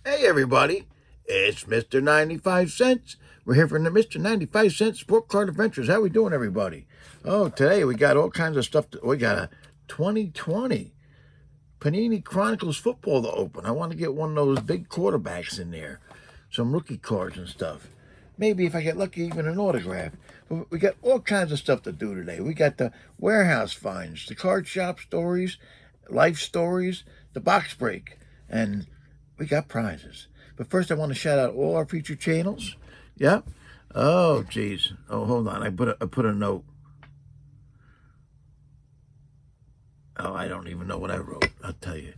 Hey everybody, it's Mr. 95 Cents. We're here from the Mr. 95 Cents Sport Card Adventures. How we doing, everybody? Oh, today we got all kinds of stuff. We got a 2020 Panini Chronicles football to open. I want to get one of those big quarterbacks in there. Some rookie cards and stuff. Maybe if I get lucky, even an autograph. But we got all kinds of stuff to do today. We got the warehouse finds, the card shop stories, life stories, the box break, and we got prizes. But first, I want to shout out all our featured channels. Yep. Oh, geez. Oh, hold on. I put a note. Oh, I don't even know what I wrote. I'll tell you.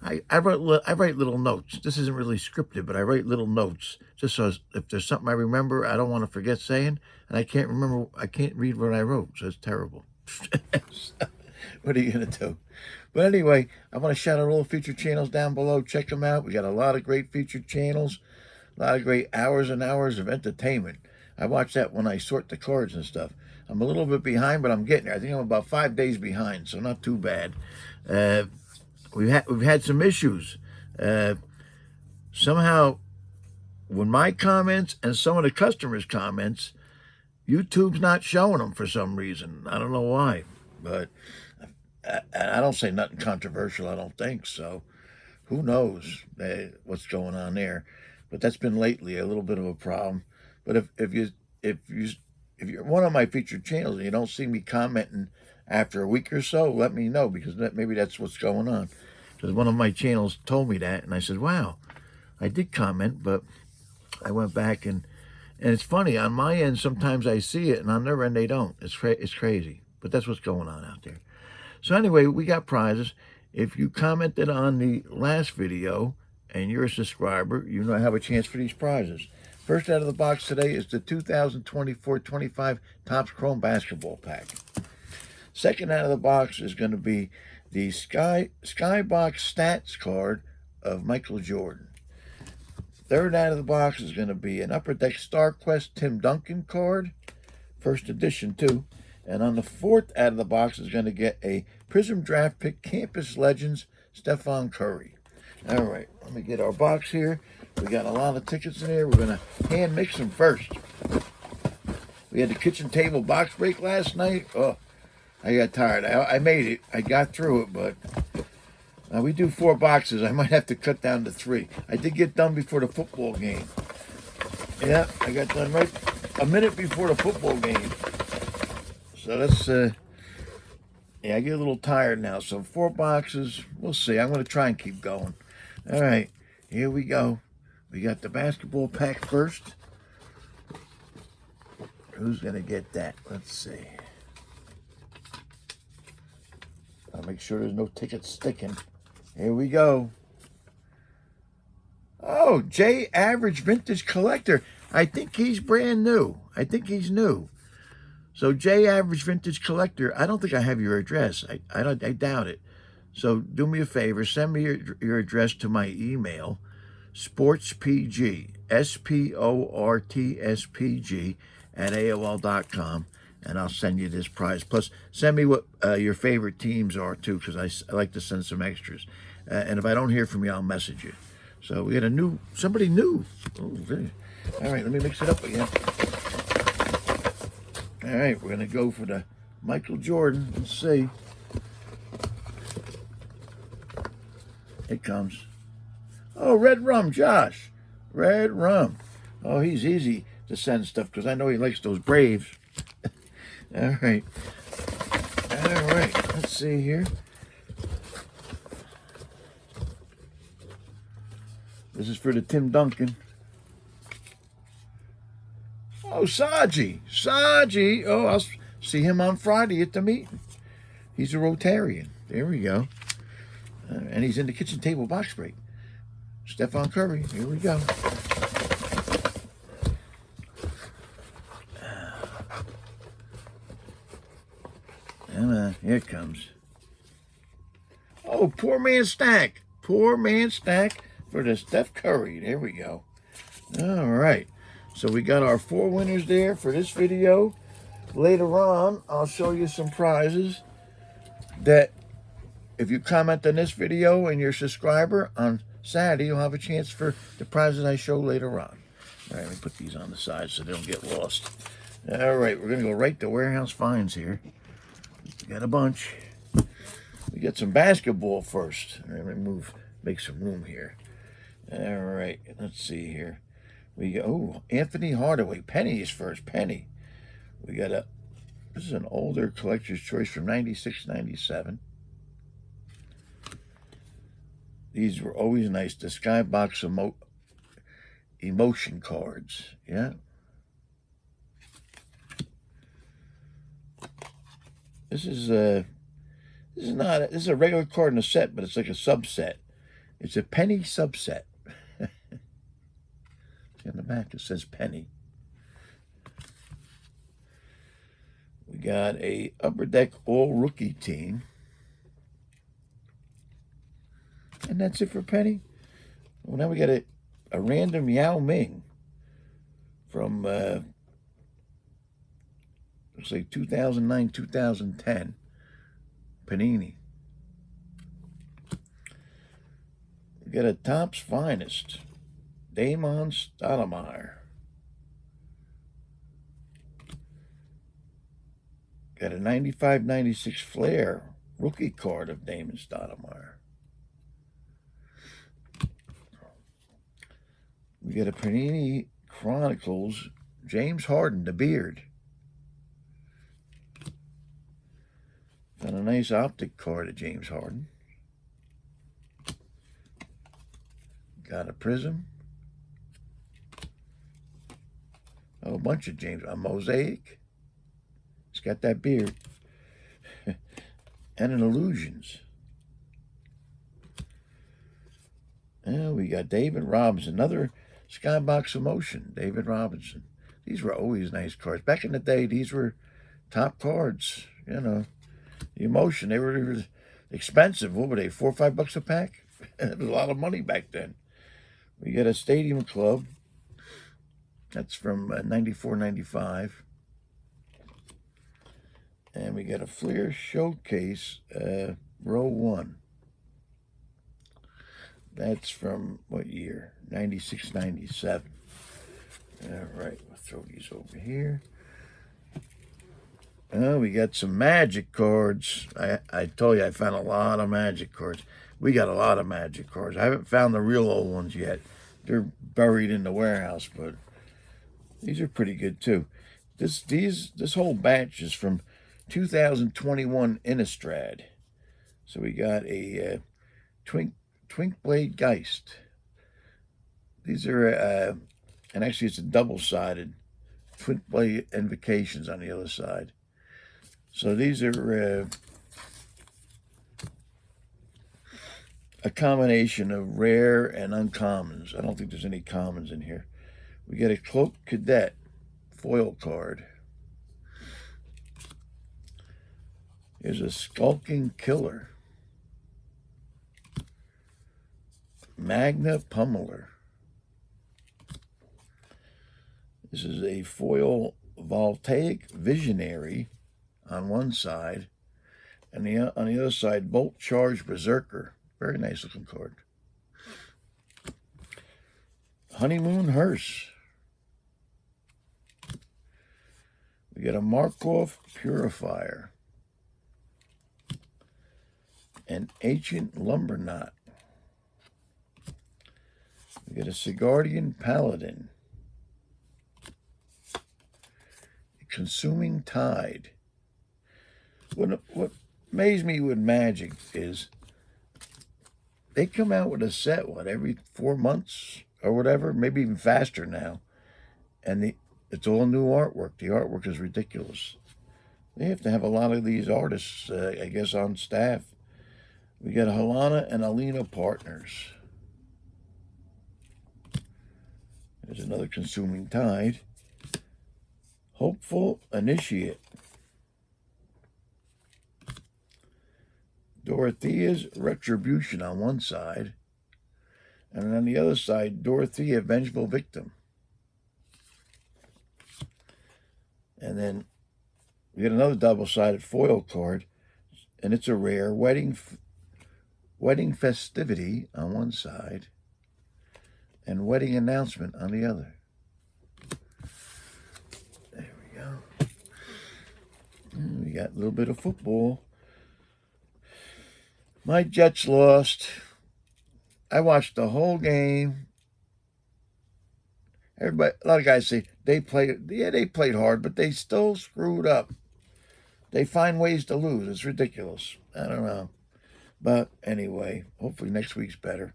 I write little notes. This isn't really scripted, but I write little notes just so if there's something I remember, I don't want to forget saying, and I can't remember. I can't read what I wrote, so it's terrible. What are you gonna do? But anyway, I want to shout out all the featured channels down below. Check them out. We got a lot of great featured channels, a lot of great hours and hours of entertainment. I watch that when I sort the cards and stuff. I'm a little bit behind, but I'm getting there. I think I'm about 5 days behind, so not too bad. We've had some issues. Somehow, when my comments and some of the customers' comments, YouTube's not showing them for some reason. I don't know why, but I don't say nothing controversial, I don't think so. Who knows what's going on there? But that's been lately a little bit of a problem. But if you're one of my featured channels and you don't see me commenting after a week or so, let me know, because maybe that's what's going on. Because one of my channels told me that, and I said, wow, I did comment, but I went back and it's funny, on my end, sometimes I see it, and on their end, they don't. It's crazy, but that's what's going on out there. So anyway, we got prizes. If you commented on the last video and you're a subscriber, you know I have a chance for these prizes. First out of the box today is the 2024-25 Topps Chrome Basketball Pack. Second out of the box is going to be the Skybox Stats card of Michael Jordan. Third out of the box is going to be an Upper Deck Star Quest Tim Duncan card, first edition too. And on the fourth out of the box is going to get a Prism Draft Pick Campus Legends Stephon Curry. All right, let me get our box here. We got a lot of tickets in here. We're going to hand mix them first. We had the kitchen table box break last night. Oh, I got tired. I made it. I got through it, but we do 4 boxes. I might have to cut down to 3. I did get done before the football game. Yeah, I got done right a minute before the football game. So that's, yeah, I get a little tired now. So 4 boxes, we'll see. I'm going to try and keep going. All right, here we go. We got the basketball pack first. Who's going to get that? Let's see. I'll make sure there's no tickets sticking. Here we go. Oh, J Average Vintage Collector. I think he's brand new. I think he's new. So J Average Vintage Collector, I don't think I have your address. I doubt it. So do me a favor, send me your address to my email, sportspg, sportspg @AOL.com, and I'll send you this prize. Plus, send me what your favorite teams are too, because I like to send some extras. And if I don't hear from you, I'll message you. So we got somebody new. Oh, very. All right, let me mix it up again. All right, we're going to go for the Michael Jordan. Let's see. It comes. Oh, Red Rum, Josh. Red Rum. Oh, he's easy to send stuff because I know he likes those Braves. All right. All right, let's see here. This is for the Tim Duncan. Oh, Saji. Oh, I'll see him on Friday at the meeting. He's a Rotarian. There we go. And he's in the kitchen table box break. Stephon Curry. Here we go. Here it comes. Oh, poor man stack. Poor man stack for the Steph Curry. There we go. All right. So we got our 4 winners there for this video. Later on, I'll show you some prizes that if you comment on this video and you're a subscriber on Saturday, you'll have a chance for the prizes I show later on. All right, let me put these on the side so they don't get lost. All right, we're going to go right to warehouse finds here. We got a bunch. We got some basketball first. All right, let me make some room here. All right, let's see here. We got, oh, Anthony Hardaway. Penny is first. Penny. We got this is an older collector's choice from 96, 97. These were always nice. The Skybox emotion cards. Yeah. This is a regular card in a set, but it's like a subset. It's a penny subset. In the back it says penny. We got a Upper Deck all rookie team. And that's it for penny. Well, now we got a random Yao Ming from looks like 2009, 2010 Panini. We got a Topps Finest Damon Stoudemire. Got a 95-96 Flair rookie card of Damon Stoudemire. We got a Panini Chronicles James Harden, the beard. Got a nice optic card of James Harden. Got a Prism. Oh, a bunch of James. A Mosaic. He's got that beard. And an Illusions. And we got David Robinson. Another Skybox Emotion. David Robinson. These were always nice cards. Back in the day, these were top cards. You know, the Emotion. They were expensive. What were they? $4 or $5 a pack? It was a lot of money back then. We got a Stadium Club. That's from 94, 95. And we got a Fleer Showcase, row 1. That's from what year? 96, 97. All right, we'll throw these over here. Oh, we got some Magic cards. I told you I found a lot of Magic cards. We got a lot of Magic cards. I haven't found the real old ones yet. They're buried in the warehouse, but these are pretty good too. This whole batch is from 2021 Innistrad. So we got a Twink Blade Geist. These are, and actually it's a double-sided Twin Blade Invocations on the other side. So these are a combination of rare and uncommons. I don't think there's any commons in here. We get a Cloak Cadet foil card. Here's a Skulking Killer. Magna Pummeler. This is a foil Voltaic Visionary on one side, and on the other side, Bolt Charge Berserker. Very nice looking card. Honeymoon Hearse. We got a Markov Purifier. An Ancient Lumber Knot. We got a Sigardian Paladin. A Consuming Tide. What amazed me with Magic is they come out with a set, every 4 months or whatever, maybe even faster now. And it's all new artwork. The artwork is ridiculous. They have to have a lot of these artists, I guess, on staff. We got a Helena and Alina Partners. There's another Consuming Tide. Hopeful Initiate. Dorothea's Retribution on one side. And on the other side, Dorothea, Vengeful Victim. And then we got another double-sided foil card. And it's a rare Wedding Festivity on one side. and wedding announcement on the other. There we go. And we got a little bit of football. My Jets lost. I watched the whole game. Everybody, a lot of guys say they played. Yeah, they played hard, but they still screwed up. They find ways to lose. It's ridiculous. I don't know. But anyway, hopefully next week's better.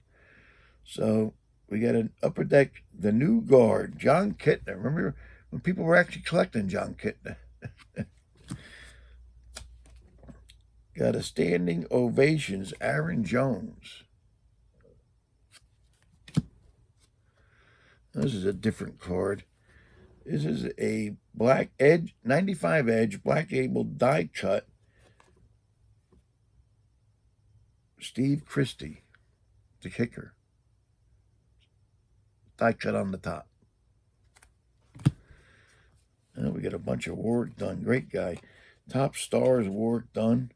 So we got an upper deck, the new guard, John Kitna. Remember when people were actually collecting John Kitna? Got a standing ovations, Aaron Jones. This is a different card. This is a black edge, 95 edge, black able die cut. Steve Christie, the kicker. Die cut on the top. And we got a bunch of work done. Great guy. Top stars work done.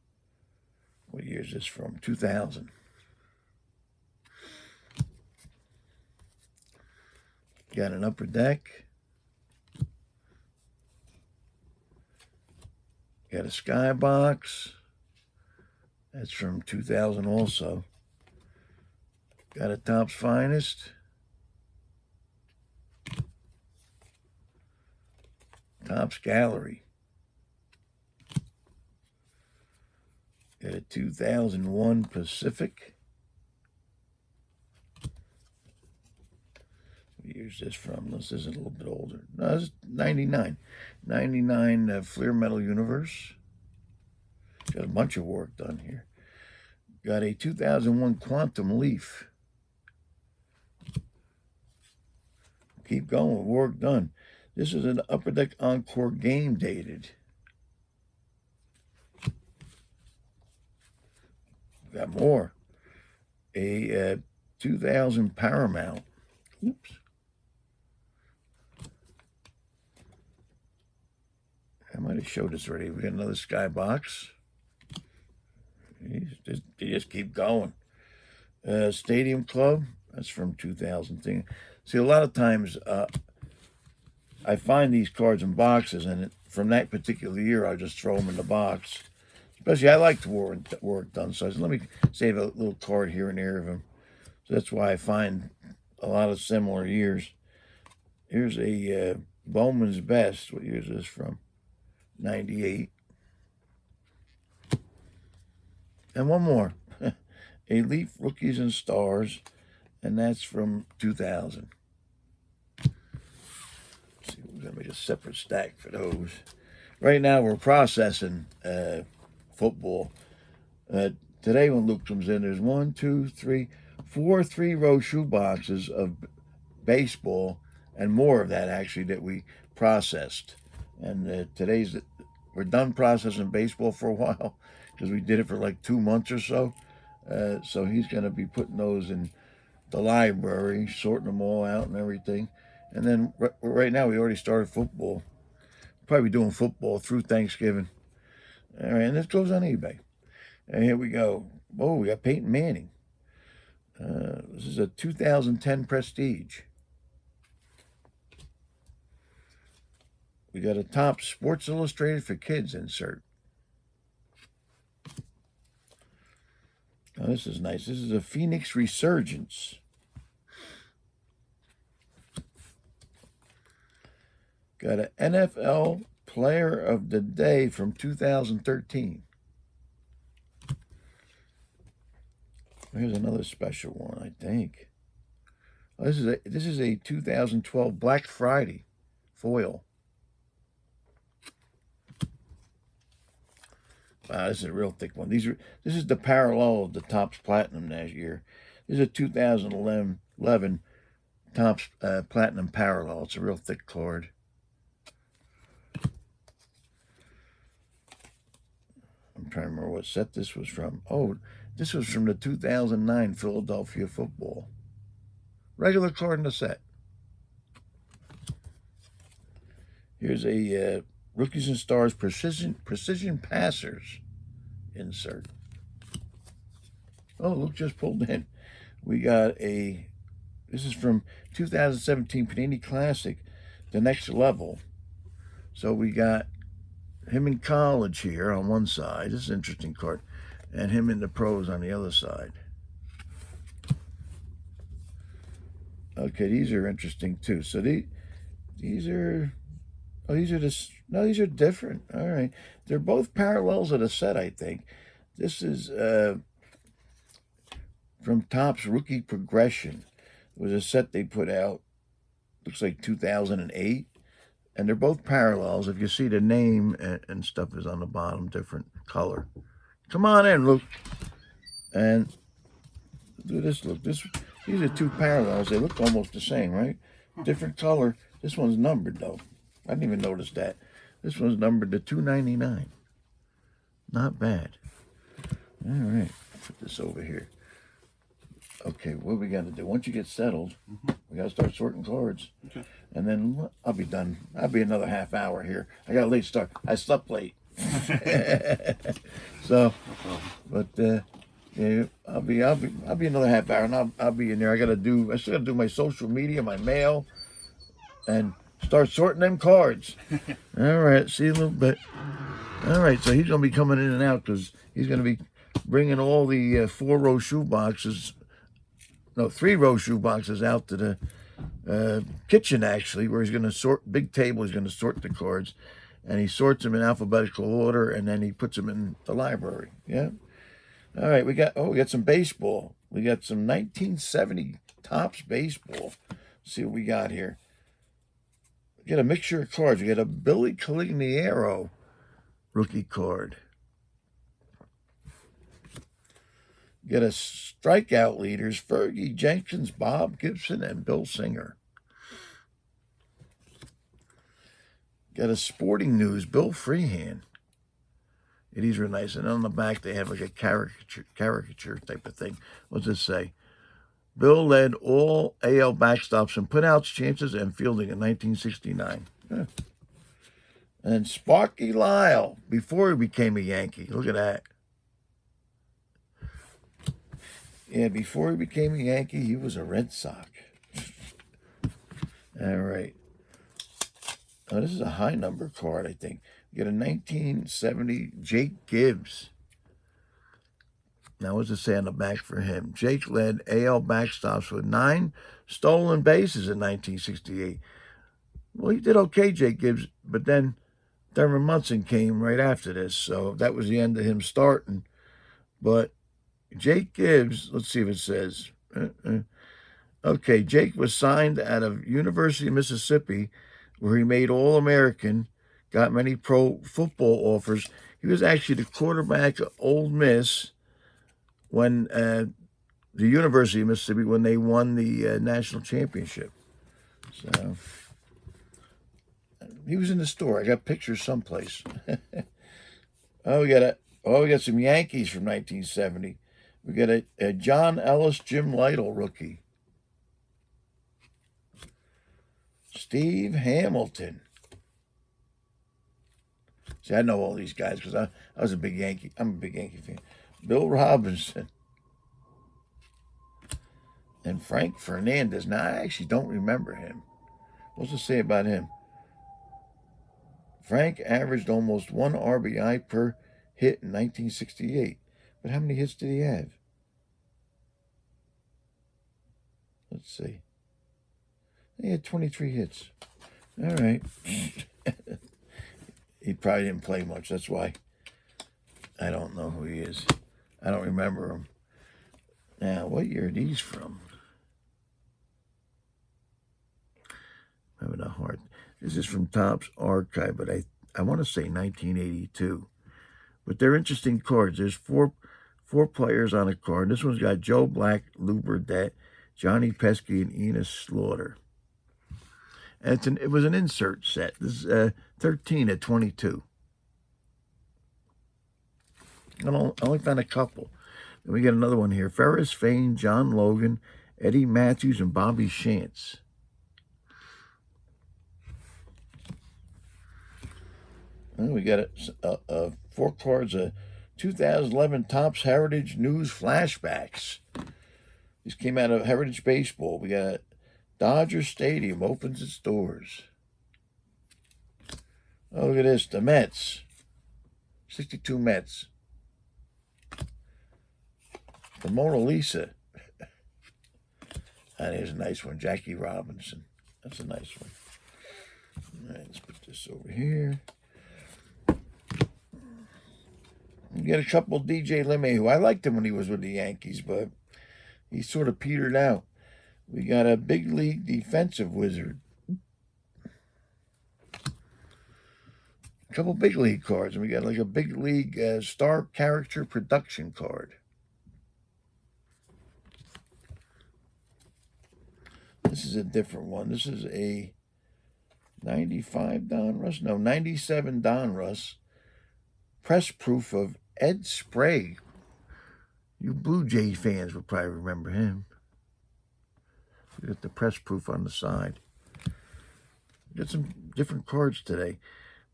What year is this from? 2000. Got an upper deck. Got a skybox. That's from 2000 also. Got a Topps Finest. Topps Gallery. Got a 2001 Pacific. What year is this from? This is a little bit older. No, this is 99. 99 Fleer Metal Universe. Got a bunch of work done here. Got a 2001 Quantum Leaf. Keep going, work done. This is an Upper Deck Encore game dated. Got more. A 2000 Paramount. Oops. I might have showed this already. We got another skybox. They just keep going. Stadium Club. That's from 2000 thing. See, a lot of times I find these cards in boxes, and from that particular year, I just throw them in the box. Especially, I like to work done, so I said, let me save a little card here and there of them. So that's why I find a lot of similar years. Here's a Bowman's Best. What year is this from? 98. And one more. A Leaf Rookies and Stars, and that's from 2000. Let's see, we're going to make a separate stack for those. Right now, we're processing football. Today, when Luke comes in, there's 1, 2, 3, 4 3-row shoe boxes of baseball, and more of that actually that we processed. And we're done processing baseball for a while because we did it for like 2 months or so. So he's going to be putting those in the library, sorting them all out and everything. And then right now we already started football. Probably doing football through Thanksgiving. All right, and this goes on eBay. And here we go. Oh, we got Peyton Manning. This is a 2010 Prestige. We got a Topps Sports Illustrated for Kids insert. Oh, this is nice. This is a Phoenix Resurgence. Got an NFL Player of the Day from 2013. Here's another special one, I think. Oh, this is a 2012 Black Friday foil. Wow, this is a real thick one. This is the parallel of the Topps Platinum last year. This is a 2011 Topps Platinum Parallel. It's a real thick card. I'm trying to remember what set this was from. Oh, this was from the 2009 Philadelphia football. Regular card in the set. Here's a Rookies and Stars Precision Passers insert. Oh, look, just pulled in. We got a This is from 2017 Panini Classic, the next level. So we got him in college here on one side. This is an interesting card. And him in the pros on the other side. Okay, these are interesting too. So these are, oh, these are just, no, these are different. All right. They're both parallels of the set, I think. This is from Topps Rookie Progression. It was a set they put out, looks like 2008. And they're both parallels. If you see the name and stuff is on the bottom, different color. Come on in, look. And do this, look. These are two parallels. They look almost the same, right? Different color. This one's numbered, though. I didn't even notice that. This one's numbered to 299. Not bad. All right. Put this over here. Okay, what we got to do? Once you get settled, we got to start sorting cards. Okay. And then I'll be done. I'll be another half hour here. I got a late start. I slept late. So, but yeah, I'll be another half hour, and I'll be in there. I still gotta do my social media, my mail, and start sorting them cards. All right, see you in a little bit. All right, so he's gonna be coming in and out because he's gonna be bringing all the 4-row shoe boxes. No, 3-row shoe boxes out to the kitchen, actually, where he's going to sort, big table, he's going to sort the cards, and he sorts them in alphabetical order, and then he puts them in the library, yeah? All right, we got some baseball. We got some 1970 Topps baseball. Let's see what we got here. We got a mixture of cards. We got a Billy Caligliero rookie card. Get a strikeout leaders, Fergie Jenkins, Bob Gibson, and Bill Singer. Got a sporting news, Bill Freehan. Yeah, these are nice. And on the back, they have like a caricature type of thing. What's this say? Bill led all AL backstops and putouts, chances, and fielding in 1969. Yeah. And Sparky Lyle, before he became a Yankee. Look at that. Yeah, before he became a Yankee, he was a Red Sox. All right. Oh, this is a high number card, I think. You get a 1970 Jake Gibbs. Now, what's it say on the back for him? Jake led AL backstops with 9 stolen bases in 1968. Well, he did okay, Jake Gibbs, but then Thurman Munson came right after this, so that was the end of him starting. But Jake Gibbs, let's see if it says. Okay, Jake was signed out of University of Mississippi, where he made All-American, got many pro football offers. He was actually the quarterback of Ole Miss when the University of Mississippi, when they won the national championship. So he was in the store. I got pictures someplace. We got some Yankees from 1970. We got a John Ellis, Jim Lytle rookie. Steve Hamilton. See, I know all these guys because I was a big Yankee. I'm a big Yankee fan. Bill Robinson. And Frank Fernandez. Now, I actually don't remember him. What's it say about him? Frank averaged almost 1 RBI per hit in 1968. But how many hits did he have? Let's see. He had 23 hits. All right. He probably didn't play much. That's why I don't know who he is. I don't remember him. Now, what year are these from? I'm having a hard. This is from Topps Archive, but I want to say 1982. But they're interesting cards. There's four players on a card. This one's got Joe Black, Lou Burdett, Johnny Pesky, and Enos Slaughter. And it was an insert set. This is 13 at 22. I only found a couple. Then we get another one here. Ferris Fain, John Logan, Eddie Matthews, and Bobby Shantz. And we got 4 cards of 2011 Topps Heritage News Flashbacks. These came out of Heritage Baseball. We got Dodger Stadium opens its doors. Oh, look at this. The Mets. 62 Mets. The Mona Lisa. That is a nice one. Jackie Robinson. That's a nice one. All right, let's put this over here. You get a couple DJ LeMahieu. I liked him when he was with the Yankees, but he sort of petered out. We got a big league defensive wizard. A couple big league cards. And we got like a big league star character production card. This is a different one. This is a 95 Donruss. No, 97 Donruss. Press proof of Ed Sprague. You Blue Jay fans would probably remember him. We got the press proof on the side. We got some different cards today.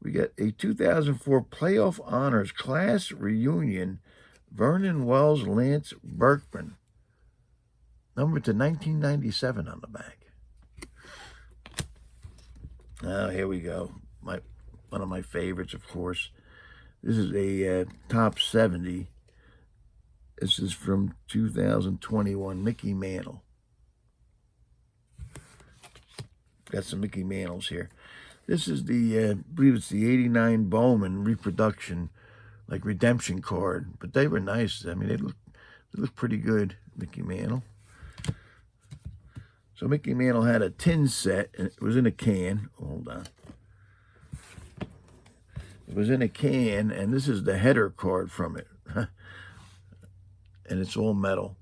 We got a 2004 Playoff Honors Class Reunion, Vernon Wells, Lance Berkman. Numbered to 1997 on the back. Now, here we go. One of my favorites, of course. This is a top 70. This is from 2021, Mickey Mantle. Got some Mickey Mantles here. This is the, I believe it's the 89 Bowman reproduction, like redemption card. But they were nice. I mean, they look pretty good, Mickey Mantle. So Mickey Mantle had a tin set, and it was in a can. Hold on. It was in a can, and this is the header card from it. And it's all metal.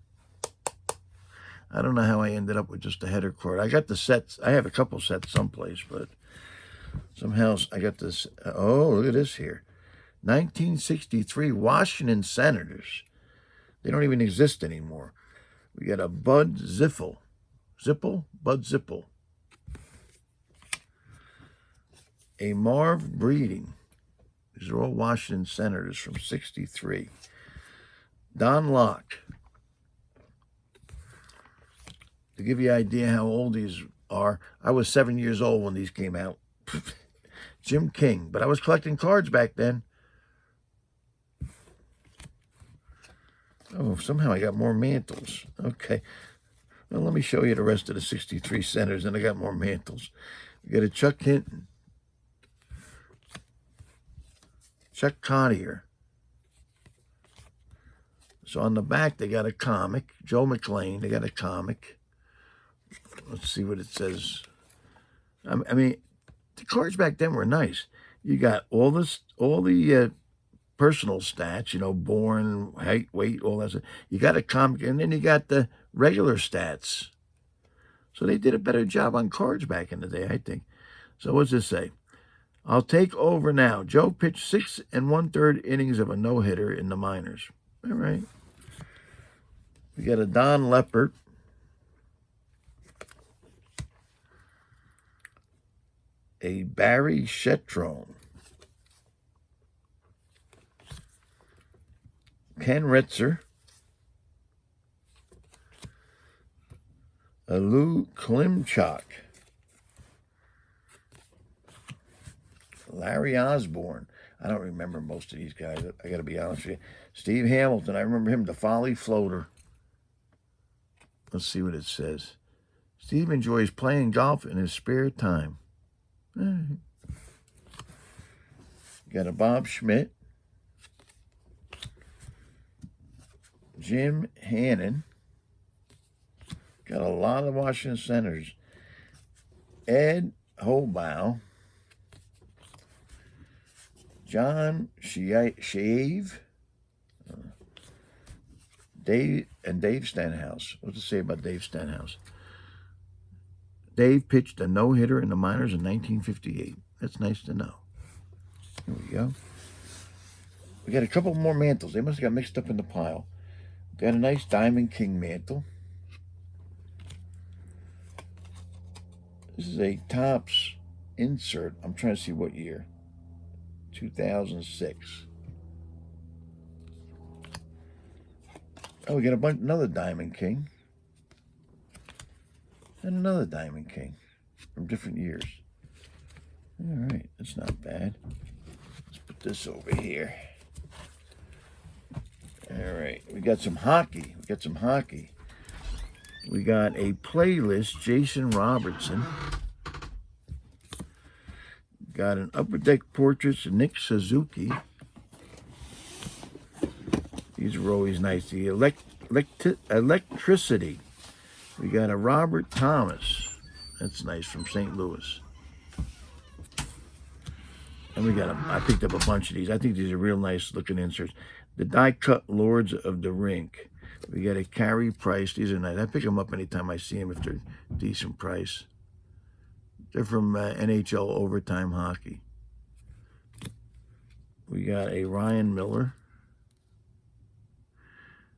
I don't know how I ended up with just a header card. I got the sets. I have a couple sets someplace, but somehow I got this. Oh, look at this here. 1963 Washington Senators. They don't even exist anymore. We got a Bud Ziffel. Bud Zippel. A Marv Breeding. These are all Washington Senators from 63. Don Locke. To give you an idea how old these are, I was 7 years old when these came out. Jim King. But I was collecting cards back then. Oh, somehow I got more mantles. Okay. Well, let me show you the rest of the 63 centers, and I got more mantles. We got a Chuck Hinton. Chuck Cottier. So on the back, they got a comic. Joe McLean, they got a comic. Let's see what it says. I mean, the cards back then were nice. You got all the personal stats, you know, born, height, weight, all that stuff. You got a comic, and then you got the regular stats. So they did a better job on cards back in the day, I think. So what's this say? I'll take over now. Joe pitched 6 1/3 innings of a no-hitter in the minors. All right. We got a Don Leppert. A Barry Shetrone. Ken Ritzer. A Lou Klimchak. Larry Osborne. I don't remember most of these guys. I got to be honest with you. Steve Hamilton. I remember him, the Folly Floater. Let's see what it says. Steve enjoys playing golf in his spare time. Got a Bob Schmidt. Jim Hannon. Got a lot of Washington Senators. Ed Hobaugh. John Shave. Dave Stenhouse. What's it say about Dave Stenhouse? Dave pitched a no-hitter in the minors in 1958. That's nice to know. Here we go. We got a couple more mantles. They must have got mixed up in the pile. Got a nice Diamond King mantle. This is a Topps insert. I'm trying to see what year. 2006. Oh, we got another Diamond King. And another Diamond King from different years. All right, that's not bad. Let's put this over here. All right, we got some hockey. We got a playlist, Jason Robertson. Got an Upper Deck Portraits, Nick Suzuki. These are always nice. The Electricity. We got a Robert Thomas. That's nice, from St. Louis. And we got I picked up a bunch of these. I think these are real nice looking inserts. The Die Cut Lords of the Rink. We got a Carey Price. These are nice. I pick them up anytime I see them if they're decent price. They're from NHL Overtime Hockey. We got a Ryan Miller.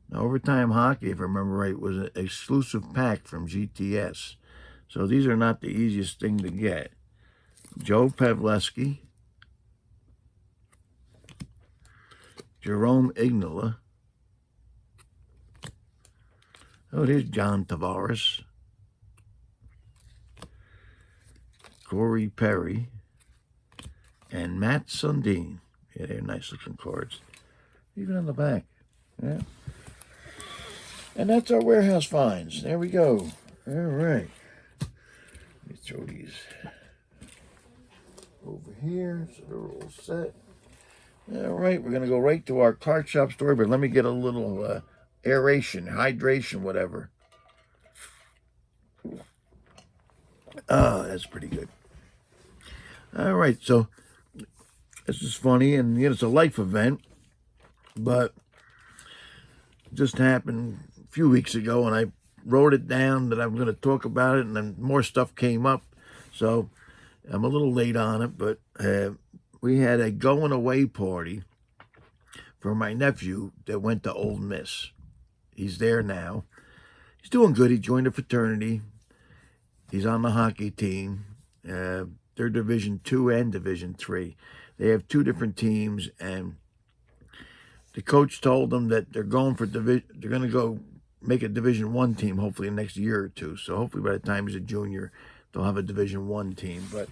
Now, Overtime Hockey, if I remember right, was an exclusive pack from GTS. So these are not the easiest thing to get. Joe Pavlesky. Jerome Ignola. Oh, there's John Tavares. Corey Perry. And Matt Sundin. Yeah, they're nice looking cards. Even on the back. Yeah. And that's our warehouse finds. There we go. All right. Let me throw these over here so they're all set. All right, we're going to go right to our card shop story, but let me get a little aeration, hydration, whatever. Oh, that's pretty good. All right, so this is funny, and it's a life event, but it just happened a few weeks ago, and I wrote it down that I'm going to talk about it, and then more stuff came up, so I'm a little late on it, but we had a going away party for my nephew that went to Ole Miss. He's there now. He's doing good. He joined a fraternity. He's on the hockey team. They're Division II and Division III. They have two different teams, and the coach told them that they're going to go make a Division I team hopefully in the next year or two. So hopefully by the time he's a junior, they'll have a Division I team. But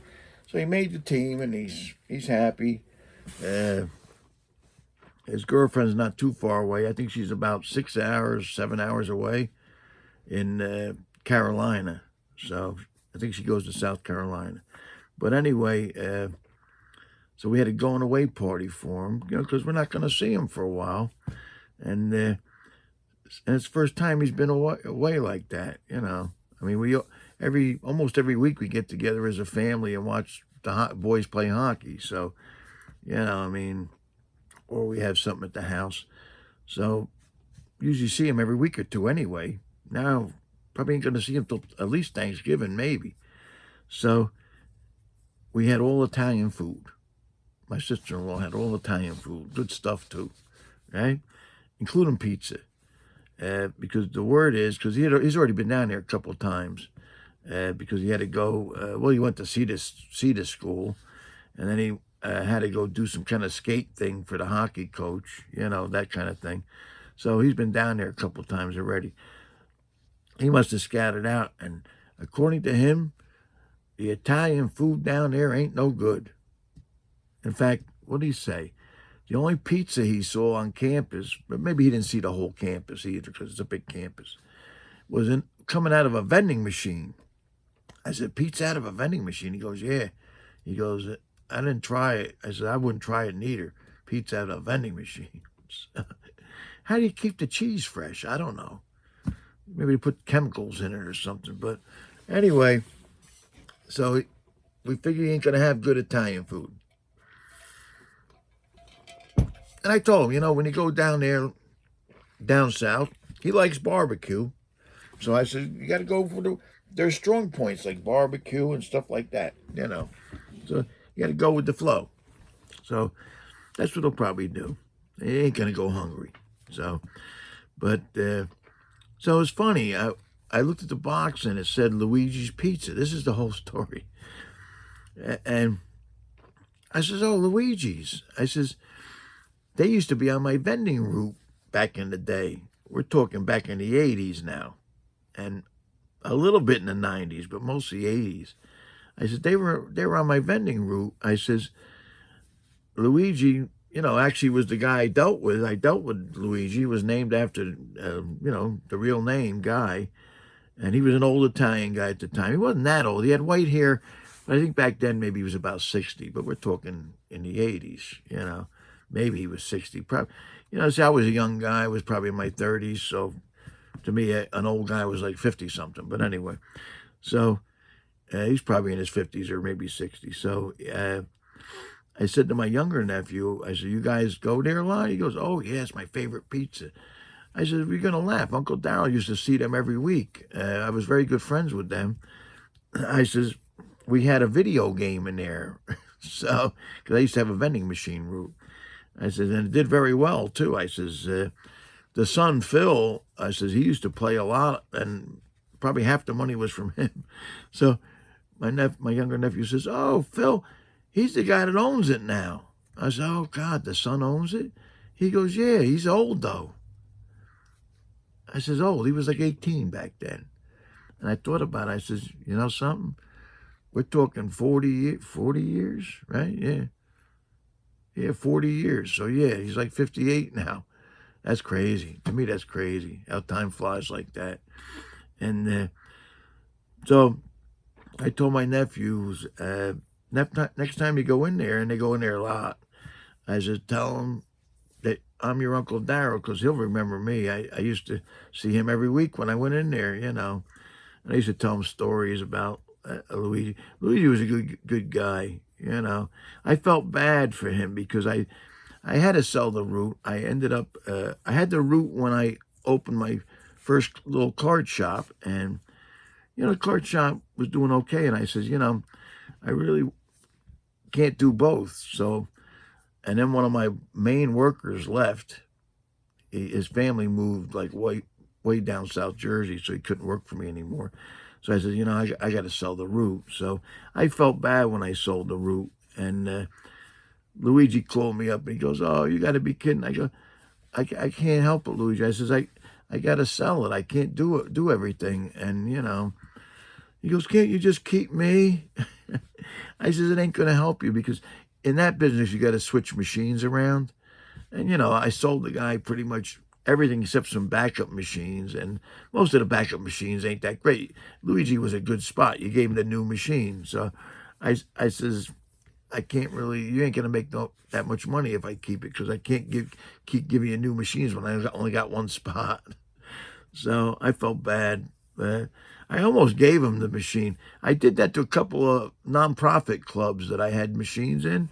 so he made the team, and he's happy. His girlfriend's not too far away. I think she's about 6 hours, 7 hours away in Carolina. So I think she goes to South Carolina. But anyway, so we had a going away party for him, because we're not going to see him for a while. And it's the first time he's been away like that, I mean, almost every week we get together as a family and watch the boys play hockey. So, I mean, or we have something at the house. So usually see him every week or two anyway. Now, probably ain't going to see him till at least Thanksgiving, maybe. So we had all Italian food. My sister-in-law had all Italian food. Good stuff, too, right? Including pizza. Because the word is, because he's already been down there a couple of times, because he had to go, he went to CETA school, and then he had to go do some kind of skate thing for the hockey coach, that kind of thing. So he's been down there a couple of times already. He must have scattered out, and according to him, the Italian food down there ain't no good. In fact, what did he say? The only pizza he saw on campus, but maybe he didn't see the whole campus either because it's a big campus, was coming out of a vending machine. I said, pizza out of a vending machine? He goes, yeah. He goes, I didn't try it. I said, I wouldn't try it neither. Pizza out of a vending machine. How do you keep the cheese fresh? I don't know. Maybe put chemicals in it or something. But anyway, so we figure he ain't going to have good Italian food. And I told him, when you go down there, down south, he likes barbecue. So I said, you got to go for there's strong points like barbecue and stuff like that, So you got to go with the flow. So that's what he'll probably do. He ain't going to go hungry. So, but, so it's funny. I looked at the box and it said Luigi's Pizza. This is the whole story. And I says, oh, Luigi's. I says, they used to be on my vending route back in the day. We're talking back in the 80s now. And a little bit in the 90s, but mostly 80s. I said, they were on my vending route. I says, Luigi, actually was the guy I dealt with. I dealt with Luigi. He was named after, the real name, Guy. And he was an old Italian guy at the time. He wasn't that old. He had white hair. But I think back then maybe he was about 60. But we're talking in the 80s. Maybe he was 60. Probably, see, I was a young guy. I was probably in my 30s. So to me, an old guy was like 50-something. But anyway, so he's probably in his 50s or maybe 60. So I said to my younger nephew, I said, you guys go there a lot? He goes, oh, yeah, it's my favorite pizza. I said, we're going to laugh. Uncle Darryl used to see them every week. I was very good friends with them. I says, we had a video game in there. So, because I used to have a vending machine route. I said, and it did very well, too. I says, the son, Phil, I says, he used to play a lot, and probably half the money was from him. So my younger nephew says, oh, Phil, he's the guy that owns it now. I said, oh, God, the son owns it? He goes, yeah, he's old, though. I says, old. He was like 18 back then. And I thought about it. I says, you know something? We're talking 40 years, right? Yeah. Yeah, 40 years. So, yeah, he's like 58 now. That's crazy. To me, that's crazy, how time flies like that. And so I told my nephews, next time you go in there, and they go in there a lot, I said, tell them that I'm your Uncle Darryl, because he'll remember me. I used to see him every week when I went in there, And I used to tell him stories about Luigi. Luigi was a good guy, I felt bad for him because I had to sell the route. I ended up, I had the route when I opened my first little card shop, and, the card shop was doing okay. And I says, I really can't do both. So, and then one of my main workers left. His family moved like way down South Jersey, so he couldn't work for me anymore. So I said, I got to sell the route. So I felt bad when I sold the route. And Luigi called me up and he goes, oh, you got to be kidding. I go, I can't help it, Luigi. I says, I got to sell it. I can't do everything. And, he goes, can't you just keep me? I says, it ain't going to help you, because in that business, you got to switch machines around. And, I sold the guy pretty much everything except some backup machines. And most of the backup machines ain't that great. Luigi was a good spot. You gave him the new machine. So I says, I can't really, you ain't going to make that much money if I keep it, because I can't keep giving you new machines when I only got one spot. So I felt bad. I almost gave him the machine. I did that to a couple of nonprofit clubs that I had machines in,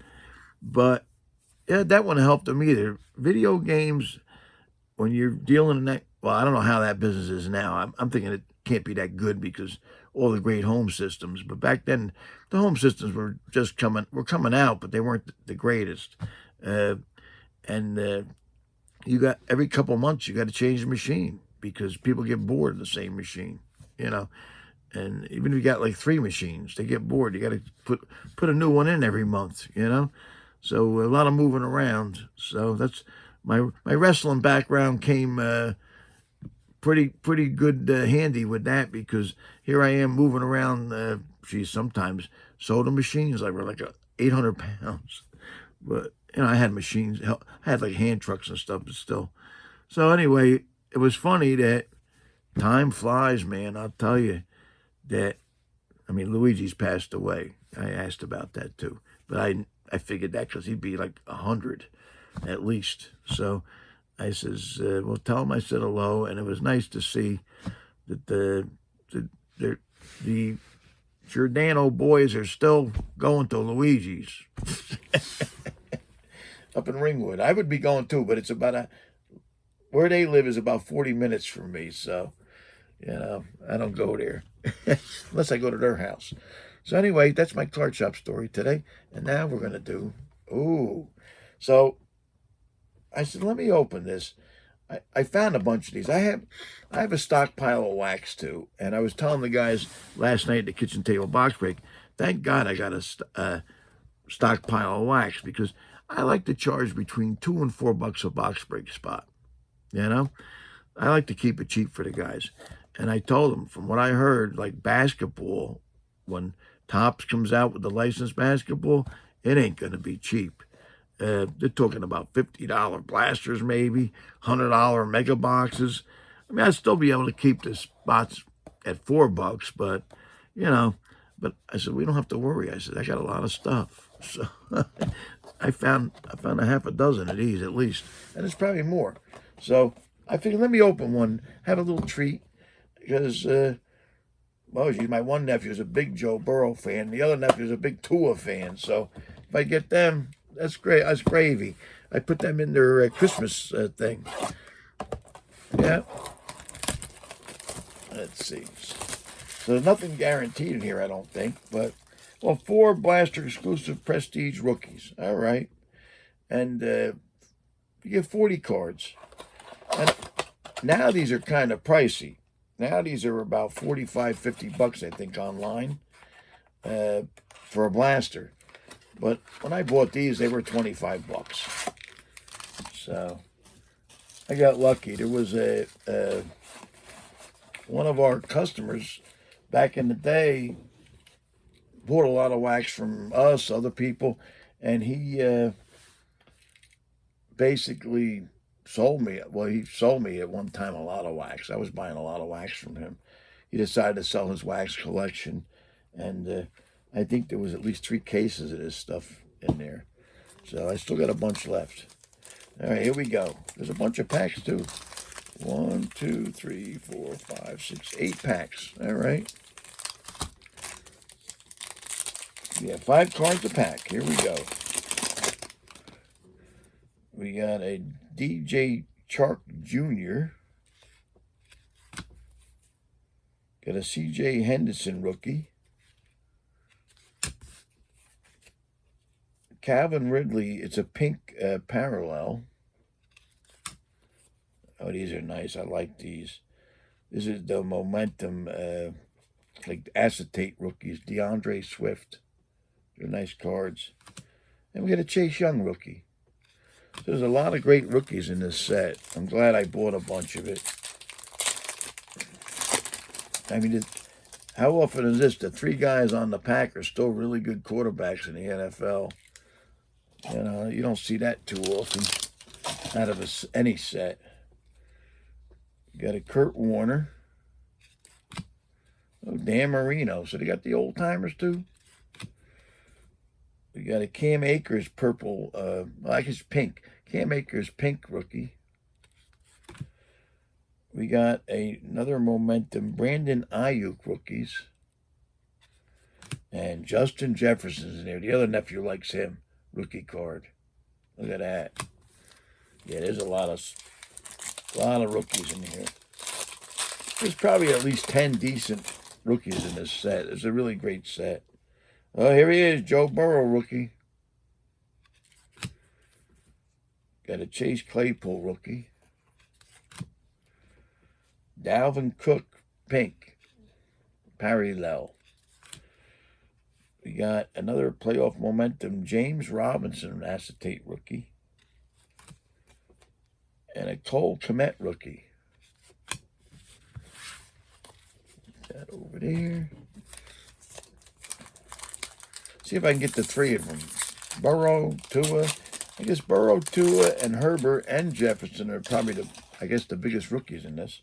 but yeah, that wouldn't help them either. Video games, when you're dealing in that, well, I don't know how that business is now. I'm thinking it can't be that good because all the great home systems. But back then, the home systems were just coming out, but they weren't the greatest. And you got, every couple of months, you got to change the machine because people get bored of the same machine, And even if you got like 3 machines, they get bored. You got to put a new one in every month, So a lot of moving around. So that's my wrestling background came pretty good handy with that, because here I am moving around. Sometimes soda machines were like 800 pounds, but I had machines. I had like hand trucks and stuff, but still. So anyway, it was funny that time flies, man. I'll tell you that. I mean, Luigi's passed away. I asked about that too, but I figured that because he'd be like 100 at least. So I says, well, tell him I said hello, and it was nice to see that the Giordano boys are still going to Luigi's up in Ringwood. I would be going too, but it's about where they live is about 40 minutes from me, so I don't go there unless I go to their house. So anyway, that's my card shop story today, and now we're gonna do so. I said, let me open this. I found a bunch of these. I have a stockpile of wax too, and I was telling the guys last night at the kitchen table box break, thank God I got a stockpile of wax, because I like to charge between $2 and $4 a box break spot. I like to keep it cheap for the guys. And I told him, from what I heard, like basketball, when Topps comes out with the licensed basketball, it ain't going to be cheap. They're talking about $50 blasters, maybe $100 mega boxes. I mean, I'd still be able to keep the spots at $4, but you know. But I said, we don't have to worry. I said, I got a lot of stuff. So I found a half a dozen of these at least, and it's probably more. So I figured, let me open one, have a little treat, because well, my one nephew's a big Joe Burrow fan, the other nephew's a big Tua fan. So if I get them, that's great. That's gravy. I put them in their Christmas thing. Yeah. Let's see. So there's nothing guaranteed in here, I don't think. But, well, 4 Blaster exclusive Prestige rookies. All right. And you get 40 cards. And now these are kind of pricey. Now these are about $45-50, I think, online for a blaster. But when I bought these, they were $25. So I got lucky. There was one of our customers back in the day bought a lot of wax from us, other people, and he basically sold me. Well, he sold me at one time a lot of wax. I was buying a lot of wax from him. He decided to sell his wax collection, and I think there was at least 3 cases of this stuff in there. So I still got a bunch left. All right, here we go. There's a bunch of packs too. 1, 2, 3, 4, 5, 6, 8 packs. All right. Yeah, 5 cards a pack. Here we go. We got a DJ Chark Jr. Got a CJ Henderson rookie. Calvin Ridley, it's a pink parallel. Oh, these are nice. I like these. This is the Momentum, like acetate rookies. DeAndre Swift. They're nice cards. And we got a Chase Young rookie. So there's a lot of great rookies in this set. I'm glad I bought a bunch of it. I mean, how often is this? The 3 guys on the pack are still really good quarterbacks in the NFL. You know, you don't see that too often out of any set. You got a Kurt Warner. Oh, Dan Marino. So they got the old timers too. We got a Cam Akers purple, well, I guess pink. Cam Akers pink rookie. We got another Momentum Brandon Ayuk rookies. And Justin Jefferson's in there. The other nephew likes him. Rookie card. Look at that. Yeah, there's a lot of rookies in here. There's probably at least 10 decent rookies in this set. It's a really great set. Oh, here he is, Joe Burrow rookie. Got a Chase Claypool rookie. Dalvin Cook pink parallel. We got another playoff Momentum James Robinson acetate rookie. And a Cole Kmet rookie. Put that over there. See if I can get the 3 of them. Burrow, Tua. I guess Burrow, Tua, and Herbert and Jefferson are probably the biggest rookies in this.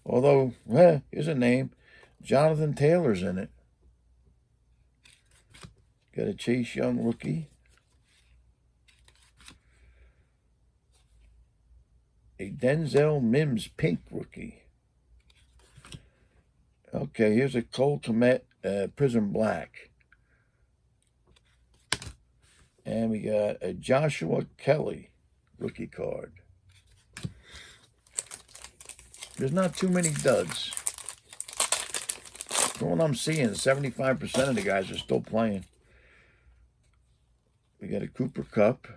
Although, here's a name. Jonathan Taylor's in it. Got a Chase Young rookie. A Denzel Mims pink rookie. Okay, here's a Cole Kmet Prism Black. And we got a Joshua Kelly rookie card. There's not too many duds. From what I'm seeing, 75% of the guys are still playing. We got a Cooper Kupp.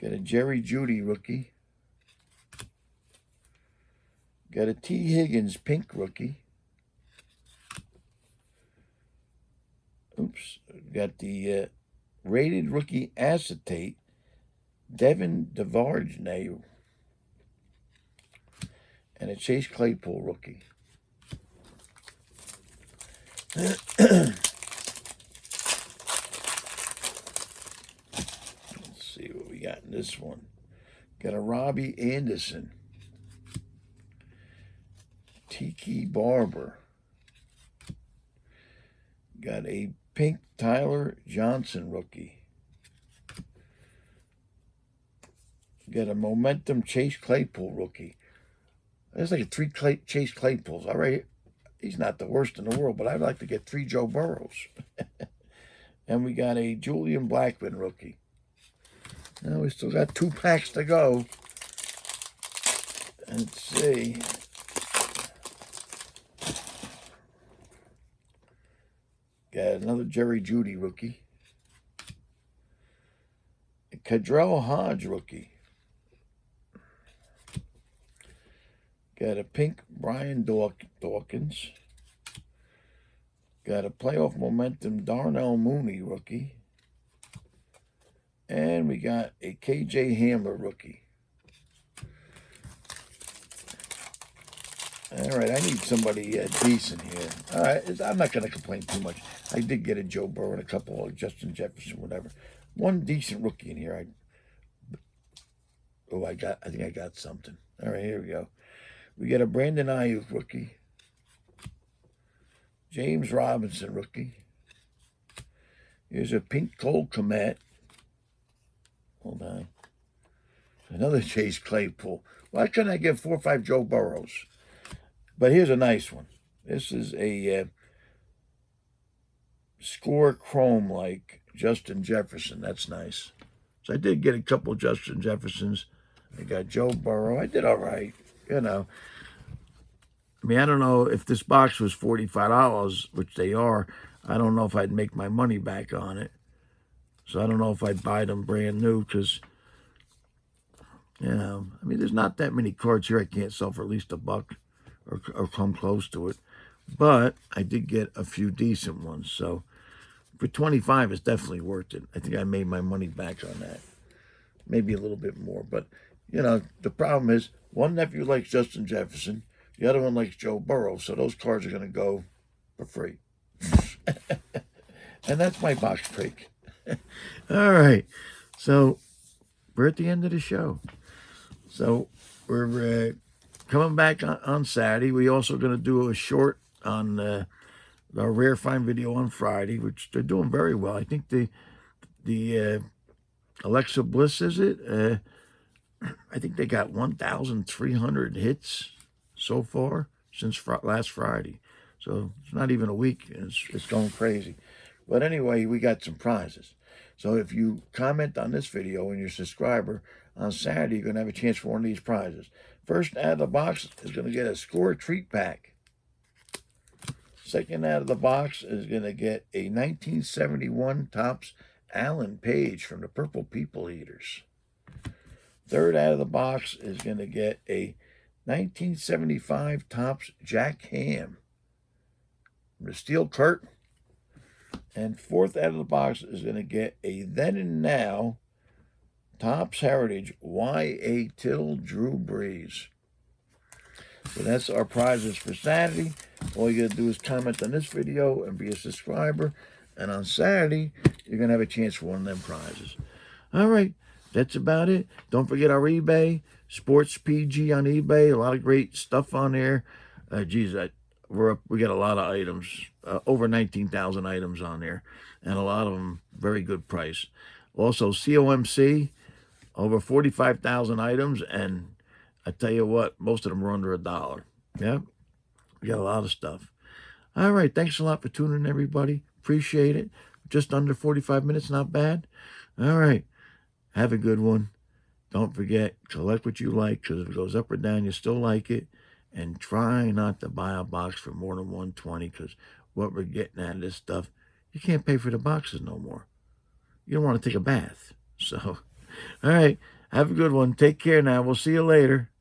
Got a Jerry Jeudy rookie. Got a T. Higgins pink rookie. Oops. Got the rated rookie acetate, Devin DeVarge. and a Chase Claypool rookie. Let's see what we got in this one. Got a Robbie Anderson, Tiki Barber. Got a pink Tyler Johnson rookie. Got a Momentum Chase Claypool rookie. There's like 3 Chase Claypools. All right, he's not the worst in the world, but I'd like to get 3 Joe Burrows. And we got a Julian Blackmon rookie. Now we still got 2 packs to go. Let's see. Got another Jerry Jeudy rookie. A Cadrell Hodge rookie. Got a pink Brian Dawkins. Got a playoff momentum Darnell Mooney rookie. And we got a KJ Hamler rookie. All right, I need somebody decent here. All right, I'm not going to complain too much. I did get a Joe Burrow and a couple of Justin Jefferson, whatever. One decent rookie in here. I think I got something. All right, here we go. We got a Brandon Ayuk rookie. James Robinson rookie. Here's a pink Cole Kmet. Hold on. Another Chase Claypool. Why couldn't I get 4 or 5 Joe Burrows? But here's a nice one. This is a score chrome like Justin Jefferson. That's nice. So I did get a couple Justin Jeffersons. I got Joe Burrow. I did all right. You know. I mean, I don't know if this box was $45, which they are. I don't know if I'd make my money back on it. So I don't know if I'd buy them brand new because, you know, I mean, there's not that many cards here I can't sell for at least $1 or come close to it. But I did get a few decent ones. So for $25, it's definitely worth it. I think I made my money back on that. Maybe a little bit more. But, you know, the problem is one nephew likes Justin Jefferson. The other one likes Joe Burrow. So those cards are going to go for free. And that's my box break. All right. So we're at the end of the show. So we're coming back on Saturday. We're also going to do a short on our Rare Find video on Friday, which they're doing very well. I think the Alexa Bliss, is it? I think they got 1,300 hits so far since last Friday. So it's not even a week. It's going crazy. But anyway, we got some prizes. So if you comment on this video and you're a subscriber, on Saturday, you're going to have a chance for one of these prizes. First out of the box is going to get a Score Treat Pack. Second out of the box is going to get a 1971 Topps Alan Page from the Purple People Eaters. Third out of the box is going to get a 1975 Topps Jack Ham from the Steel Curtain. And fourth out of the box is going to get a Then and Now Topps Heritage Y.A. Till Drew Brees. So that's our prizes for Saturday. All you got to do is comment on this video and be a subscriber. And on Saturday, you're going to have a chance for one of them prizes. All right, that's about it. Don't forget our eBay, Sports PG on eBay. A lot of great stuff on there. Geez, we got a lot of items, over 19,000 items on there, and a lot of them very good price. Also, COMC, over 45,000 items, and I tell you what, most of them are under $1. Yeah, we got a lot of stuff. All right, thanks a lot for tuning in, everybody. Appreciate it. Just under 45 minutes, not bad. All right, have a good one. Don't forget, collect what you like, because if it goes up or down, you still like it. And try not to buy a box for more than $120, because what we're getting out of this stuff, you can't pay for the boxes no more. You don't want to take a bath. So, all right, have a good one. Take care now. We'll see you later.